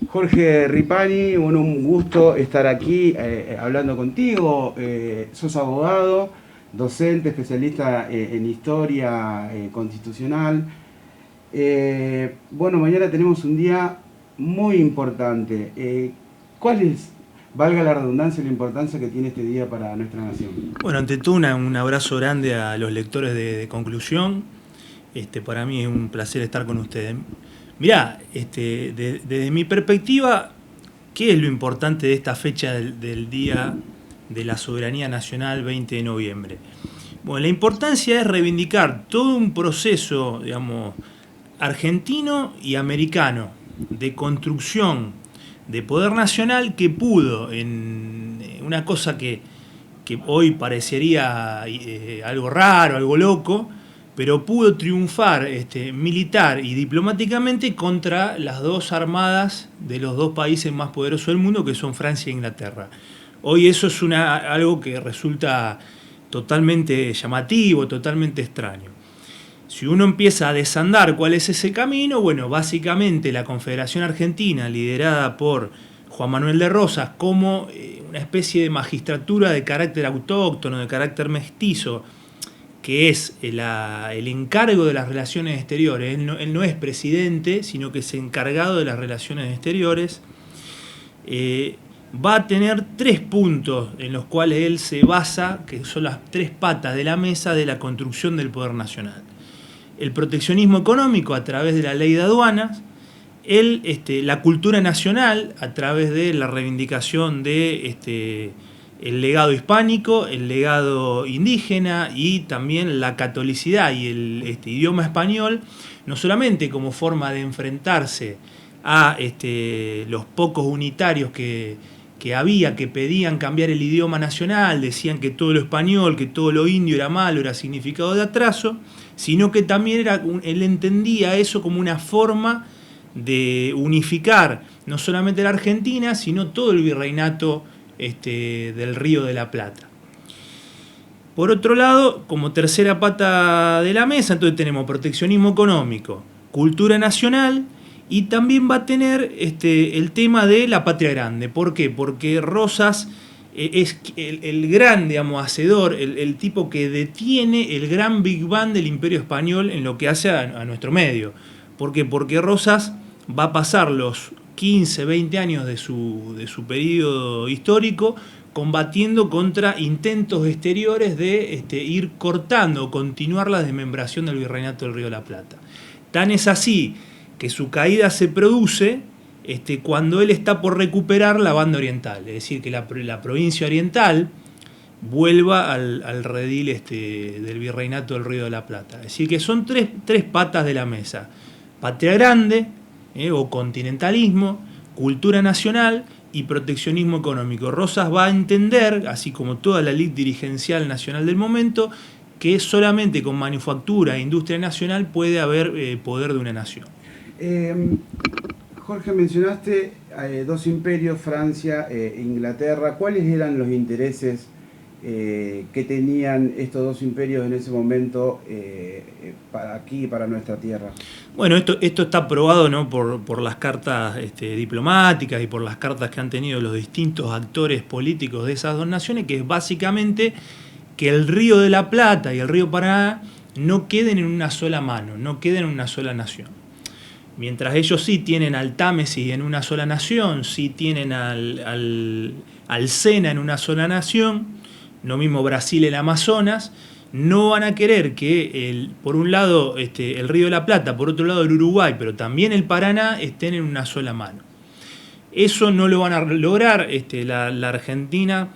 Jorge Ripani, bueno, un gusto estar aquí hablando contigo. Sos abogado, docente, especialista en historia constitucional. Bueno, mañana tenemos un día muy importante. ¿Cuál es, valga la redundancia, la importancia que tiene este día para nuestra nación? Bueno, ante todo un abrazo grande a los lectores de Conclusión. Para mí es un placer estar con ustedes. Mirá, desde mi perspectiva, ¿qué es lo importante de esta fecha del Día de la Soberanía Nacional 20 de noviembre? Bueno, la importancia es reivindicar todo un proceso, digamos, argentino y americano de construcción de poder nacional que pudo, en una cosa que hoy parecería algo raro, algo loco, pero pudo triunfar militar y diplomáticamente contra las dos armadas de los dos países más poderosos del mundo, que son Francia e Inglaterra. Hoy eso es algo que resulta totalmente llamativo, totalmente extraño. Si uno empieza a desandar cuál es ese camino, bueno, básicamente la Confederación Argentina, liderada por Juan Manuel de Rosas, como una especie de magistratura de carácter autóctono, de carácter mestizo, que es el encargo de las relaciones exteriores. Él no es presidente, sino que es encargado de las relaciones exteriores. Va a tener 3 puntos en los cuales él se basa, que son las 3 patas de la mesa de la construcción del poder nacional. El proteccionismo económico a través de la ley de aduanas, la cultura nacional a través de la reivindicación de el legado hispánico, el legado indígena y también la catolicidad y el idioma español, no solamente como forma de enfrentarse a los pocos unitarios que había, que pedían cambiar el idioma nacional, decían que todo lo español, que todo lo indio era malo, era significado de atraso, sino que también él entendía eso como una forma de unificar no solamente la Argentina, sino todo el virreinato del Río de la Plata. Por otro lado, como tercera pata de la mesa, entonces tenemos proteccionismo económico, cultura nacional, y también va a tener el tema de la patria grande. ¿Por qué? Porque Rosas es el gran, digamos, hacedor, el tipo que detiene el gran Big Bang del Imperio Español en lo que hace a nuestro medio. ¿Por qué? Porque Rosas va a pasar los 15, 20 años de su periodo histórico combatiendo contra intentos exteriores de ir cortando o continuar la desmembración del virreinato del Río de la Plata. Tan es así que su caída se produce cuando él está por recuperar la banda oriental, es decir, que la provincia oriental vuelva al redil del virreinato del Río de la Plata. Es decir, que son tres patas de la mesa: patria grande o continentalismo, cultura nacional y proteccionismo económico. Rosas va a entender, así como toda la élite dirigencial nacional del momento, que solamente con manufactura e industria nacional puede haber poder de una nación. Jorge, mencionaste dos imperios, Francia e Inglaterra. ¿Cuáles eran los intereses que tenían estos dos imperios en ese momento para aquí, para nuestra tierra? Bueno, esto está probado, ¿no?, por las cartas diplomáticas y por las cartas que han tenido los distintos actores políticos de esas dos naciones, que es básicamente que el Río de la Plata y el Río Paraná no queden en una sola mano, no queden en una sola nación. Mientras ellos sí tienen al Támesis en una sola nación, sí tienen al Sena en una sola nación, lo mismo Brasil, el Amazonas, no van a querer que por un lado el Río de la Plata, por otro lado el Uruguay, pero también el Paraná estén en una sola mano. Eso no lo van a lograr la Argentina,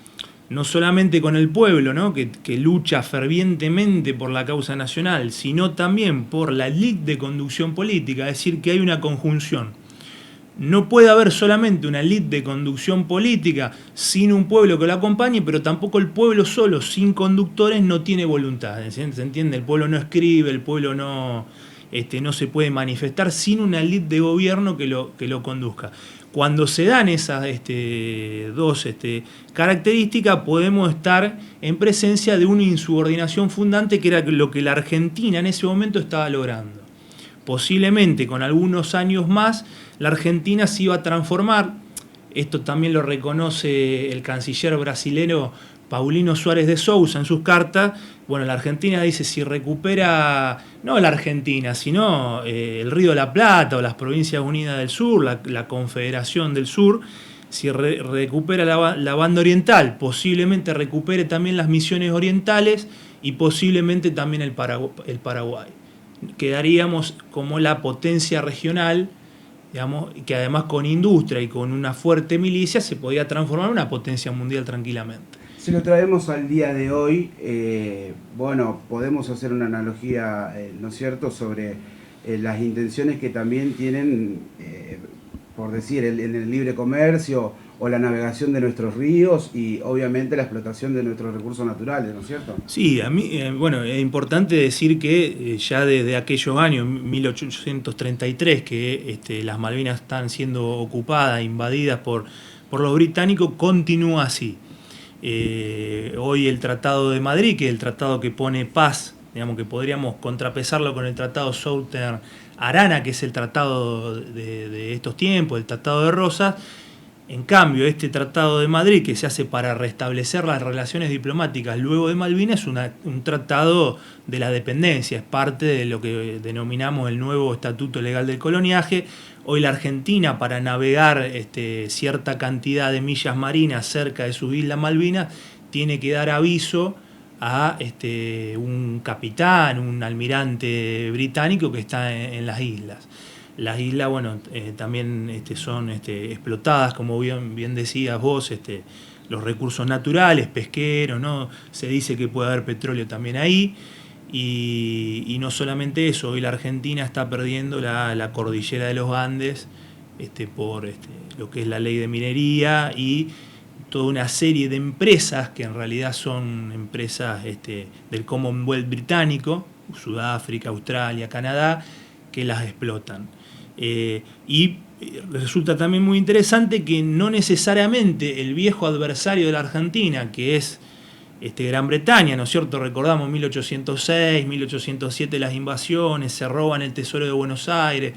no solamente con el pueblo, ¿no?, que lucha fervientemente por la causa nacional, sino también por la élite de conducción política, es decir, que hay una conjunción. No puede haber solamente una élite de conducción política sin un pueblo que lo acompañe, pero tampoco el pueblo solo, sin conductores, no tiene voluntad. ¿Se entiende? El pueblo no escribe, el pueblo no se puede manifestar sin una élite de gobierno que lo conduzca. Cuando se dan esas dos características, podemos estar en presencia de una insubordinación fundante, que era lo que la Argentina en ese momento estaba logrando. posiblemente con algunos años más, la Argentina se iba a transformar. Esto también lo reconoce el canciller brasilero Paulino Suárez de Sousa en sus cartas. Bueno, la Argentina dice, si recupera, no la Argentina, sino el Río de la Plata o las Provincias Unidas del Sur, la Confederación del Sur, si recupera la banda oriental, posiblemente recupere también las Misiones orientales y posiblemente también el Paraguay. Quedaríamos como la potencia regional, digamos, que además con industria y con una fuerte milicia se podía transformar en una potencia mundial tranquilamente. Si lo traemos al día de hoy, bueno, podemos hacer una analogía, ¿no es cierto?, sobre las intenciones que también tienen, por decir, en el libre comercio o la navegación de nuestros ríos y obviamente la explotación de nuestros recursos naturales, ¿no es cierto? Sí, a mí, bueno, es importante decir que ya desde aquellos años, 1833, que las Malvinas están siendo ocupadas, invadidas por los británicos, continúa así. Hoy el Tratado de Madrid, que es el tratado que pone paz, digamos que podríamos contrapesarlo con el Tratado Southern-Arana, que es el tratado de estos tiempos, el Tratado de Rosas. En cambio, este Tratado de Madrid, que se hace para restablecer las relaciones diplomáticas luego de Malvinas, es un tratado de la dependencia, es parte de lo que denominamos el nuevo Estatuto Legal del Coloniaje. Hoy la Argentina, para navegar cierta cantidad de millas marinas cerca de sus islas Malvinas, tiene que dar aviso a un capitán, un almirante británico que está en las islas. Las islas, bueno, también son explotadas, como bien decías vos, los recursos naturales, pesqueros, ¿no? Se dice que puede haber petróleo también ahí. Y no solamente eso, hoy la Argentina está perdiendo la cordillera de los Andes por lo que es la ley de minería y toda una serie de empresas que en realidad son empresas del Commonwealth británico, Sudáfrica, Australia, Canadá, que las explotan. Y resulta también muy interesante que no necesariamente el viejo adversario de la Argentina, que es Gran Bretaña, ¿no es cierto? Recordamos 1806, 1807 las invasiones, se roban el tesoro de Buenos Aires,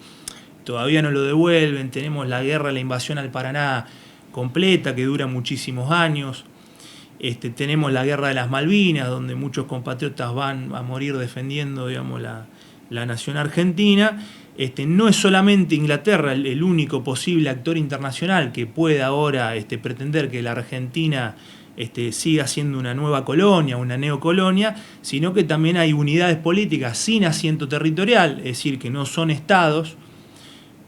todavía no lo devuelven, tenemos la guerra, la invasión al Paraná completa, que dura muchísimos años. Tenemos la guerra de las Malvinas, donde muchos compatriotas van a morir defendiendo, digamos, la nación argentina. No es solamente Inglaterra el único posible actor internacional que pueda ahora pretender que la Argentina siga siendo una nueva colonia, una neocolonia, sino que también hay unidades políticas sin asiento territorial, es decir, que no son estados,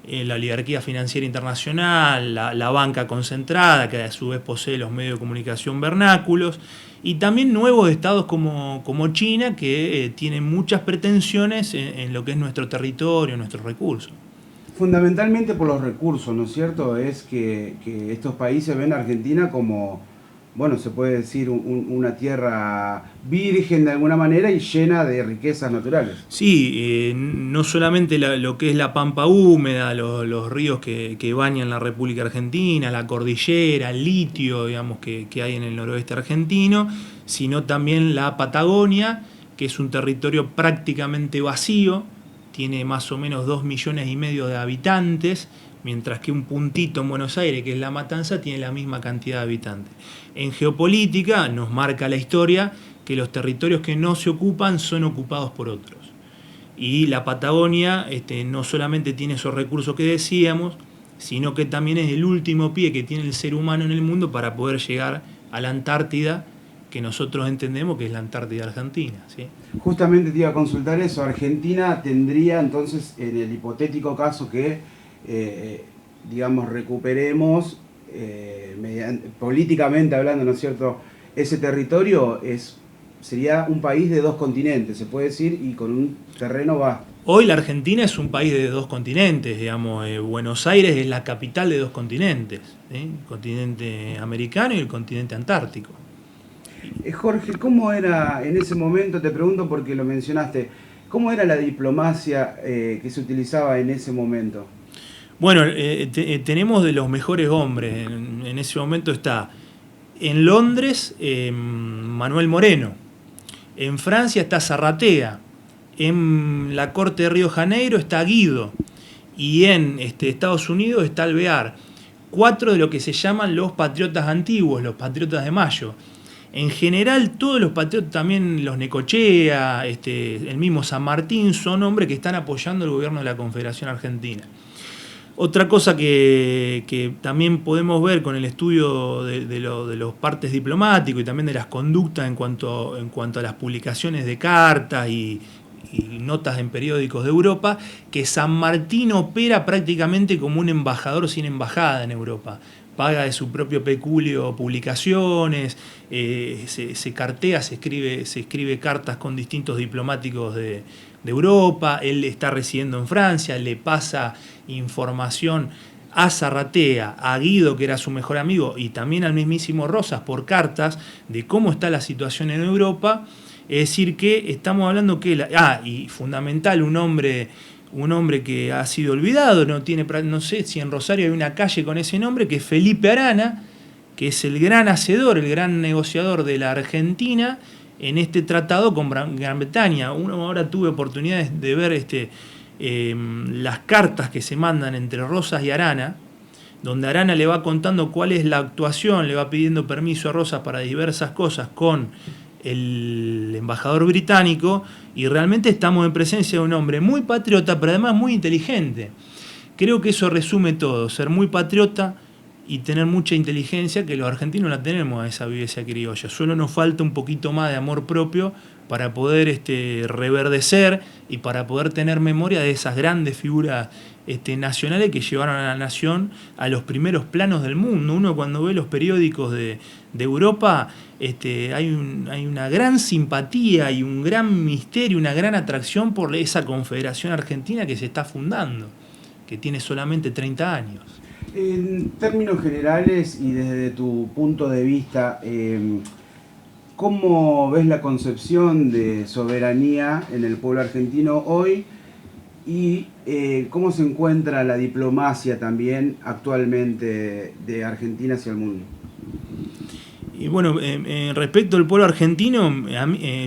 la oligarquía financiera internacional, la banca concentrada, que a su vez posee los medios de comunicación vernáculos, y también nuevos estados como China, que tienen muchas pretensiones en lo que es nuestro territorio, nuestros recursos. Fundamentalmente por los recursos, ¿no es cierto? Es que estos países ven a Argentina como, bueno, se puede decir una tierra virgen de alguna manera y llena de riquezas naturales. Sí, no solamente lo que es la pampa húmeda, los ríos que bañan la República Argentina, la cordillera, el litio, digamos, que hay en el noroeste argentino, sino también la Patagonia, que es un territorio prácticamente vacío, tiene más o menos 2,5 millones de habitantes, mientras que un puntito en Buenos Aires, que es La Matanza, tiene la misma cantidad de habitantes. En geopolítica nos marca la historia que los territorios que no se ocupan son ocupados por otros. Y la Patagonia no solamente tiene esos recursos que decíamos, sino que también es el último pie que tiene el ser humano en el mundo para poder llegar a la Antártida, que nosotros entendemos que es la Antártida Argentina, ¿sí? Justamente te iba a consultar eso. Argentina tendría entonces, en el hipotético caso que digamos, recuperemos políticamente hablando, ¿no es cierto?, ese territorio sería un país de 2 continentes, se puede decir, y con un terreno vasto. Hoy la Argentina es un país de 2 continentes, digamos, Buenos Aires es la capital de 2 continentes, ¿sí? El continente americano y el continente antártico. Jorge, ¿cómo era en ese momento? Te pregunto porque lo mencionaste. ¿Cómo era la diplomacia que se utilizaba en ese momento? Bueno, tenemos de los mejores hombres. En ese momento está en Londres Manuel Moreno. En Francia está Zarratea. en la corte de Río de Janeiro está Guido, y en Estados Unidos está Alvear, 4 de lo que se llaman los patriotas antiguos, los patriotas de Mayo. En general, todos los patriotas, también los Necochea, el mismo San Martín, son hombres que están apoyando el gobierno de la Confederación Argentina. Otra cosa que también podemos ver con el estudio de los partes diplomáticos y también de las conductas en cuanto a las publicaciones de cartas y notas en periódicos de Europa, que San Martín opera prácticamente como un embajador sin embajada en Europa. Paga de su propio peculio publicaciones, se cartea, se escribe cartas con distintos diplomáticos de Europa. Él está residiendo en Francia, le pasa información a Zarratea, a Guido, que era su mejor amigo, y también al mismísimo Rosas por cartas de cómo está la situación en Europa. Es decir, que estamos hablando que... y fundamental, un hombre que ha sido olvidado, no sé si en Rosario hay una calle con ese nombre, que es Felipe Arana, que es el gran hacedor, el gran negociador de la Argentina en este tratado con Gran Bretaña. Ahora tuve oportunidades de ver las cartas que se mandan entre Rosas y Arana, donde Arana le va contando cuál es la actuación, le va pidiendo permiso a Rosas para diversas cosas con el embajador británico, y realmente estamos en presencia de un hombre muy patriota, pero además muy inteligente. Creo que eso resume todo, ser muy patriota y tener mucha inteligencia, que los argentinos la tenemos a esa viveza criolla. Solo nos falta un poquito más de amor propio para poder reverdecer y para poder tener memoria de esas grandes figuras nacionales que llevaron a la nación a los primeros planos del mundo. Uno cuando ve los periódicos de Europa, hay una gran simpatía y un gran misterio, una gran atracción por esa Confederación Argentina que se está fundando, que tiene solamente 30 años. En términos generales y desde tu punto de vista, ¿cómo ves la concepción de soberanía en el pueblo argentino hoy? Y ¿cómo se encuentra la diplomacia también actualmente de Argentina hacia el mundo? Y bueno, respecto al pueblo argentino,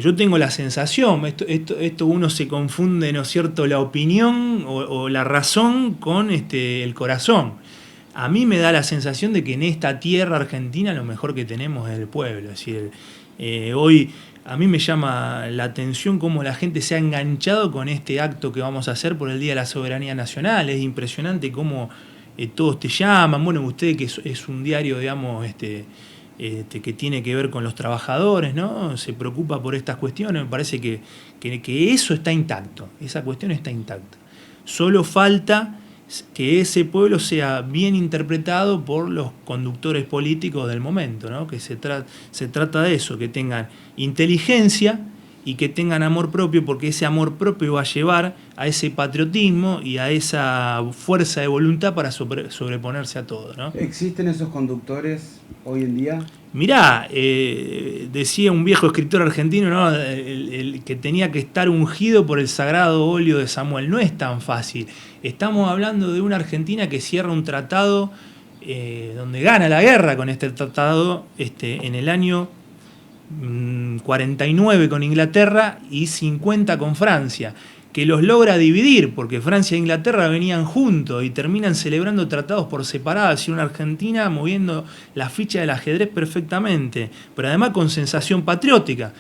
yo tengo la sensación, esto uno se confunde, ¿no es cierto?, la opinión o la razón con el corazón. A mí me da la sensación de que en esta tierra argentina lo mejor que tenemos es el pueblo. Es decir, hoy a mí me llama la atención cómo la gente se ha enganchado con este acto que vamos a hacer por el Día de la Soberanía Nacional. Es impresionante cómo todos te llaman. Bueno, usted que es un diario, digamos, que tiene que ver con los trabajadores, ¿no? Se preocupa por estas cuestiones. Me parece que eso está intacto, esa cuestión está intacta. Solo falta que ese pueblo sea bien interpretado por los conductores políticos del momento, ¿no? Que se trata de eso, que tengan inteligencia y que tengan amor propio, porque ese amor propio va a llevar a ese patriotismo y a esa fuerza de voluntad para sobreponerse a todo, ¿no? ¿Existen esos conductores hoy en día? Mirá, decía un viejo escritor argentino, ¿no?, el que tenía que estar ungido por el sagrado óleo de Samuel. No es tan fácil. Estamos hablando de una Argentina que cierra un tratado donde gana la guerra con este tratado en el año 49 con Inglaterra y 50 con Francia, que los logra dividir, porque Francia e Inglaterra venían juntos y terminan celebrando tratados por separado. Es decir, una Argentina moviendo la ficha del ajedrez perfectamente, pero además con sensación patriótica.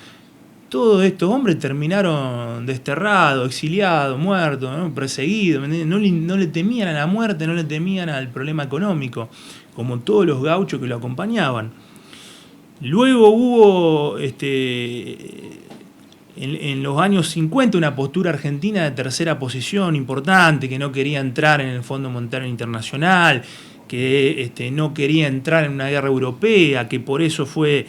Todos estos hombres terminaron desterrados, exiliados, muertos, ¿no?, perseguidos. No le temían a la muerte, no le temían al problema económico, como todos los gauchos que lo acompañaban. Luego hubo en los años 50 una postura argentina de tercera posición importante, que no quería entrar en el Fondo Monetario Internacional, que no quería entrar en una guerra europea, que por eso fue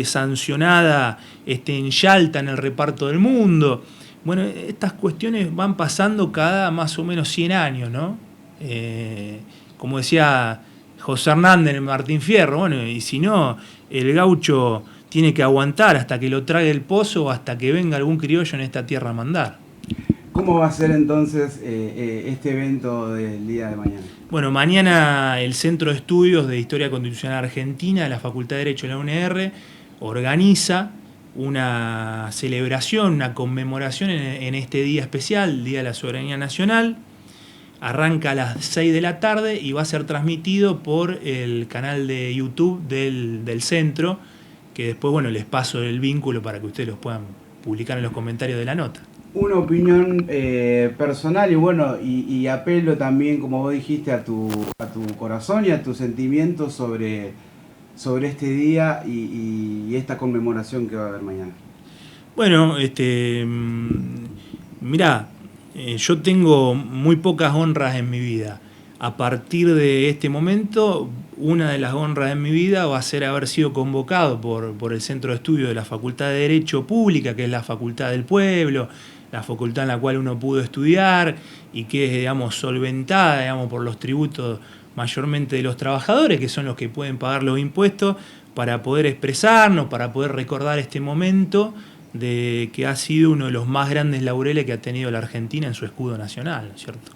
sancionada en Yalta en el reparto del mundo. Bueno, estas cuestiones van pasando cada más o menos 100 años, ¿no? Como decía José Hernández en Martín Fierro, bueno, y si no, el gaucho tiene que aguantar hasta que lo trague el pozo o hasta que venga algún criollo en esta tierra a mandar. ¿Cómo va a ser entonces este evento del día de mañana? Bueno, mañana el Centro de Estudios de Historia Constitucional Argentina de la Facultad de Derecho de la UNR organiza una celebración, una conmemoración en este día especial, Día de la Soberanía Nacional. Arranca a las 6 de la tarde y va a ser transmitido por el canal de YouTube del centro, que después, bueno, les paso el vínculo para que ustedes los puedan publicar en los comentarios de la nota. Una opinión personal y bueno, y apelo también, como vos dijiste, a tu corazón y a tus sentimientos sobre este día y esta conmemoración que va a haber mañana. Bueno, mirá, yo tengo muy pocas honras en mi vida. A partir de este momento, una de las honras en mi vida va a ser haber sido convocado por el Centro de Estudio de la Facultad de Derecho Pública, que es la facultad del pueblo, la facultad en la cual uno pudo estudiar y que es, digamos, solventada, digamos, por los tributos mayormente de los trabajadores, que son los que pueden pagar los impuestos, para poder expresarnos, para poder recordar este momento de que ha sido uno de los más grandes laureles que ha tenido la Argentina en su escudo nacional, ¿no es cierto?